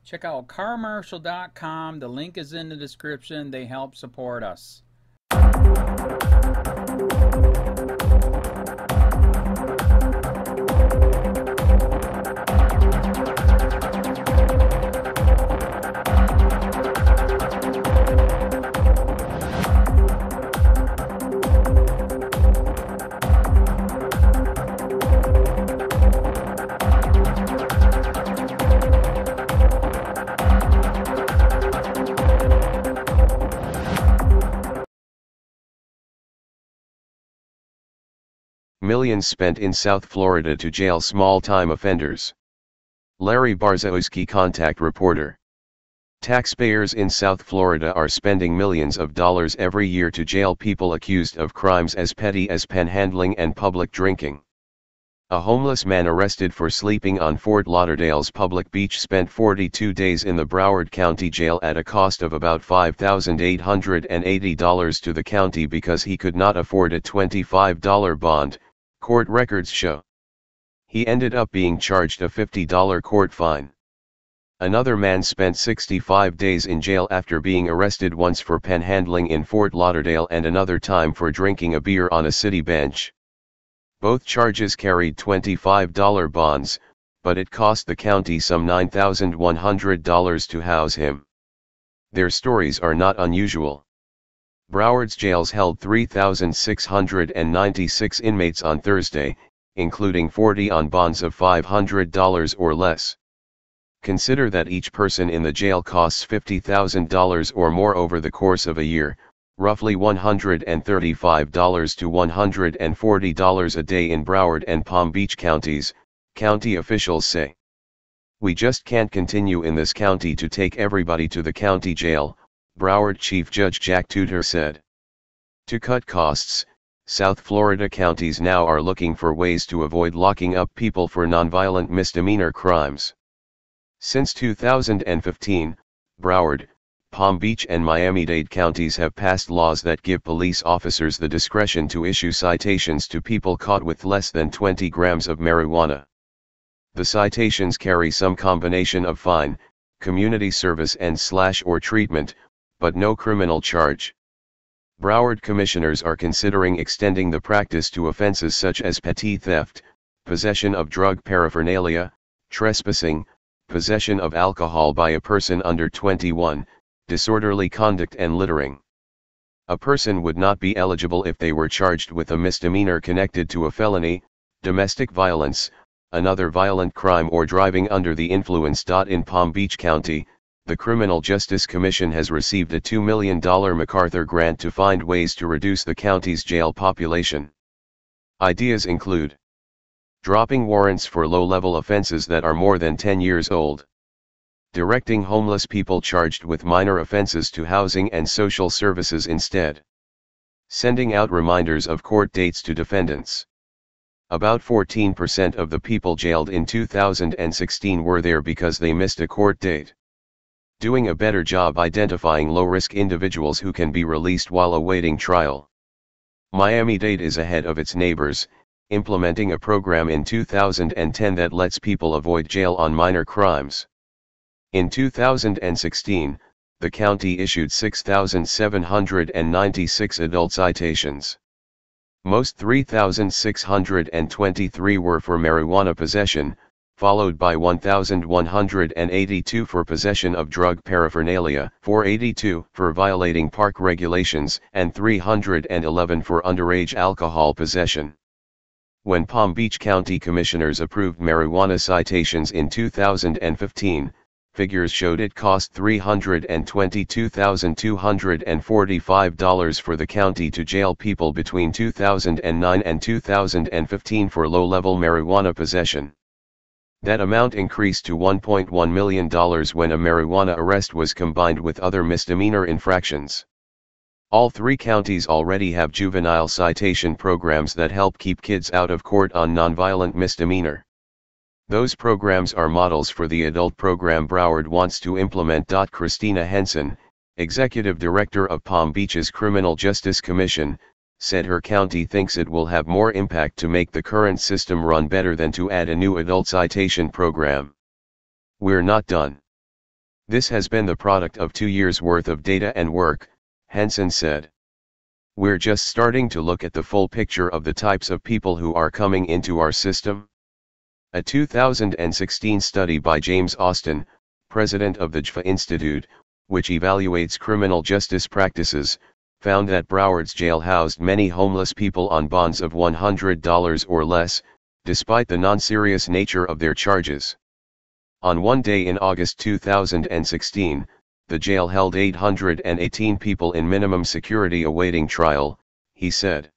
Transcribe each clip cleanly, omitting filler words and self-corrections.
Check out carmarshal.com. The link is in the description. They help support us. Millions spent in South Florida to jail small-time offenders. Larry Barzowski, contact reporter. Taxpayers in South Florida are spending millions of dollars every year to jail people accused of crimes as petty as panhandling and public drinking. A homeless man arrested for sleeping on Fort Lauderdale's public beach spent 42 days in the Broward County Jail at a cost of about $5,880 to the county because he could not afford a $25 bond, court records show. He ended up being charged a $50 court fine. Another man spent 65 days in jail after being arrested once for panhandling in Fort Lauderdale and another time for drinking a beer on a city bench. Both charges carried $25 bonds, but it cost the county some $9,100 to house him. Their stories are not unusual. Broward's jails held 3,696 inmates on Thursday, including 40 on bonds of $500 or less. Consider that each person in the jail costs $50,000 or more over the course of a year, roughly $135 to $140 a day in Broward and Palm Beach counties, county officials say. We just can't continue in this county to take everybody to the county jail, Broward Chief Judge Jack Tudor said. To cut costs, South Florida counties now are looking for ways to avoid locking up people for nonviolent misdemeanor crimes. Since 2015, Broward, Palm Beach and Miami-Dade counties have passed laws that give police officers the discretion to issue citations to people caught with less than 20 grams of marijuana. The citations carry some combination of fine, community service and/or treatment, but no criminal charge. Broward commissioners are considering extending the practice to offenses such as petty theft, possession of drug paraphernalia, trespassing, possession of alcohol by a person under 21, disorderly conduct and littering. A person would not be eligible if they were charged with a misdemeanor connected to a felony, domestic violence, another violent crime or driving under the influence. In Palm Beach County, the Criminal Justice Commission has received a $2 million MacArthur grant to find ways to reduce the county's jail population. Ideas include dropping warrants for low-level offenses that are more than 10 years old, directing homeless people charged with minor offenses to housing and social services instead, sending out reminders of court dates to defendants. About 14% of the people jailed in 2016 were there because they missed a court date. Doing a better job identifying low-risk individuals who can be released while awaiting trial. Miami-Dade is ahead of its neighbors, implementing a program in 2010 that lets people avoid jail on minor crimes. In 2016, the county issued 6,796 adult citations. Most 3,623 were for marijuana possession, followed by 1,182 for possession of drug paraphernalia, 482 for violating park regulations, and 311 for underage alcohol possession. When Palm Beach County Commissioners approved marijuana citations in 2015, figures showed it cost $322,245 for the county to jail people between 2009 and 2015 for low-level marijuana possession. That amount increased to $1.1 million when a marijuana arrest was combined with other misdemeanor infractions. All three counties already have juvenile citation programs that help keep kids out of court on nonviolent misdemeanor. Those programs are models for the adult program Broward wants to implement. Christina Henson, executive director of Palm Beach's Criminal Justice Commission, said her county thinks it will have more impact to make the current system run better than to add a new adult citation program. We're not done. This has been the product of 2 years' worth of data and work, Henson said. We're just starting to look at the full picture of the types of people who are coming into our system. A 2016 study by James Austin, president of the GFA Institute, which evaluates criminal justice practices, found that Broward's jail housed many homeless people on bonds of $100 or less, despite the non-serious nature of their charges. On one day in August 2016, the jail held 818 people in minimum security awaiting trial, he said.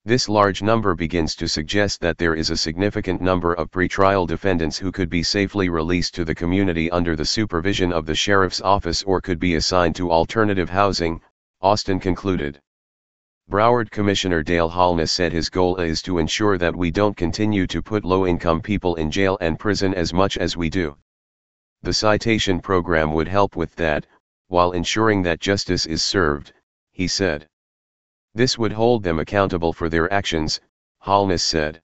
This large number begins to suggest that there is a significant number of pretrial defendants who could be safely released to the community under the supervision of the sheriff's office or could be assigned to alternative housing, Austin concluded. Broward Commissioner Dale Holness said his goal is to ensure that we don't continue to put low-income people in jail and prison as much as we do. The citation program would help with that, while ensuring that justice is served, he said. This would hold them accountable for their actions, Holness said.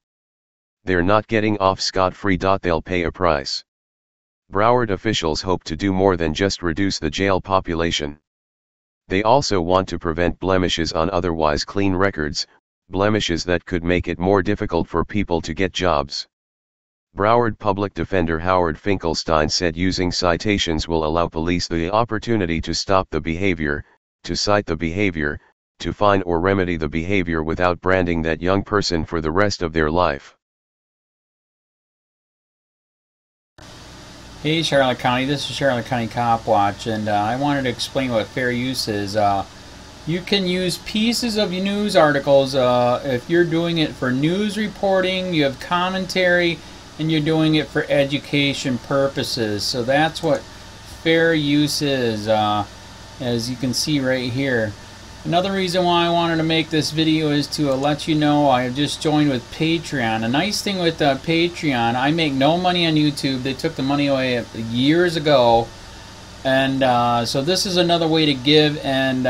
They're not getting off scot-free. They'll pay a price. Broward officials hope to do more than just reduce the jail population. They also want to prevent blemishes on otherwise clean records, blemishes that could make it more difficult for people to get jobs. Broward Public Defender Howard Finkelstein said using citations will allow police the opportunity to stop the behavior, to cite the behavior, to fine or remedy the behavior without branding that young person for the rest of their life. Hey Charlotte County, this is Charlotte County Cop Watch, and I wanted to explain what fair use is. You can use pieces of news articles if you're doing it for news reporting, you have commentary, and you're doing it for education purposes. So that's what fair use is, as you can see right here. Another reason why I wanted to make this video is to let you know I have just joined with Patreon. A nice thing with Patreon, I make no money on YouTube. They took the money away years ago, and so this is another way to give, and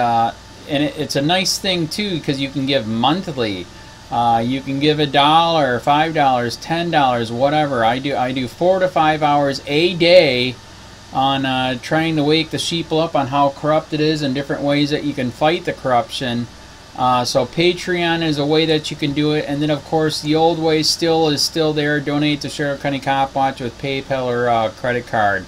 it's a nice thing too because you can give monthly. You can give $1, $5, $10, whatever. I do 4 to 5 hours a day on trying to wake the sheeple up on how corrupt it is and different ways that you can fight the corruption. So Patreon is a way that you can do it, and then of course the old way is still there. Donate to Charlotte County Cop Watch with PayPal or credit card.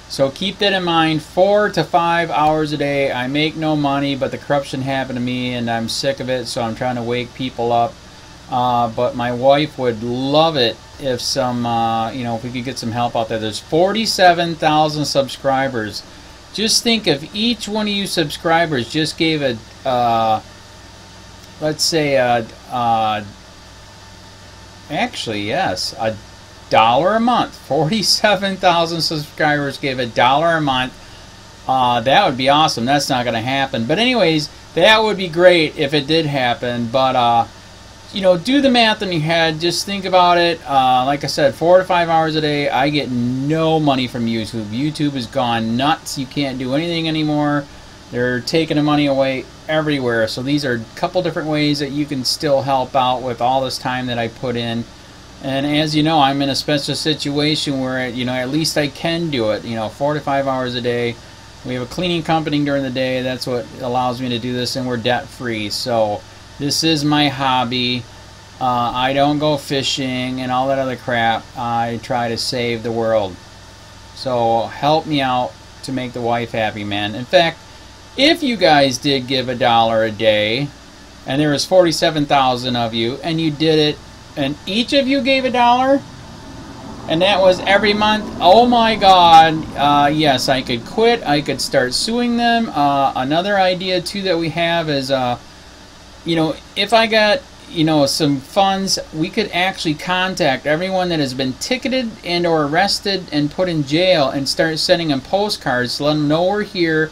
So keep that in mind. 4 to 5 hours a day. I make no money, but the corruption happened to me and I'm sick of it, so I'm trying to wake people up. But my wife would love it if if we could get some help out there. There's 47,000 subscribers. Just think if each one of you subscribers just gave let's say actually yes, $1 a month. 47,000 subscribers gave $1 a month. That would be awesome. That's not going to happen. But anyways, that would be great if it did happen. But do the math in your head. Just think about it. Like I said, 4 to 5 hours a day. I get no money from YouTube. YouTube has gone nuts. You can't do anything anymore. They're taking the money away everywhere. So these are a couple different ways that you can still help out with all this time that I put in. And as you know, I'm in a special situation where, at least I can do it. 4 to 5 hours a day. We have a cleaning company during the day. That's what allows me to do this, and we're debt free. So this is my hobby. I don't go fishing and all that other crap. I try to save the world. So help me out to make the wife happy, man. In fact, if you guys did give $1 a day, and there was 47,000 of you, and you did it, and each of you gave $1, and that was every month, oh my God, yes, I could quit. I could start suing them. Another idea too that we have is, if I got, some funds, we could actually contact everyone that has been ticketed and or arrested and put in jail and start sending them postcards to let them know we're here,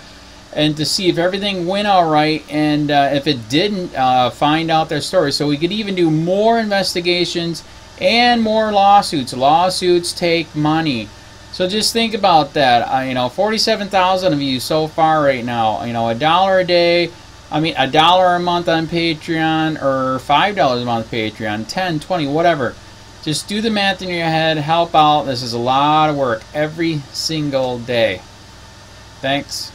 and to see if everything went all right, and if it didn't, find out their story. So we could even do more investigations and more lawsuits. Lawsuits take money. So just think about that. 47,000 of you so far right now. $1 a day. $1 a month on Patreon, or $5 a month Patreon, 10, 20, whatever. Just do the math in your head. Help out. This is a lot of work every single day. Thanks.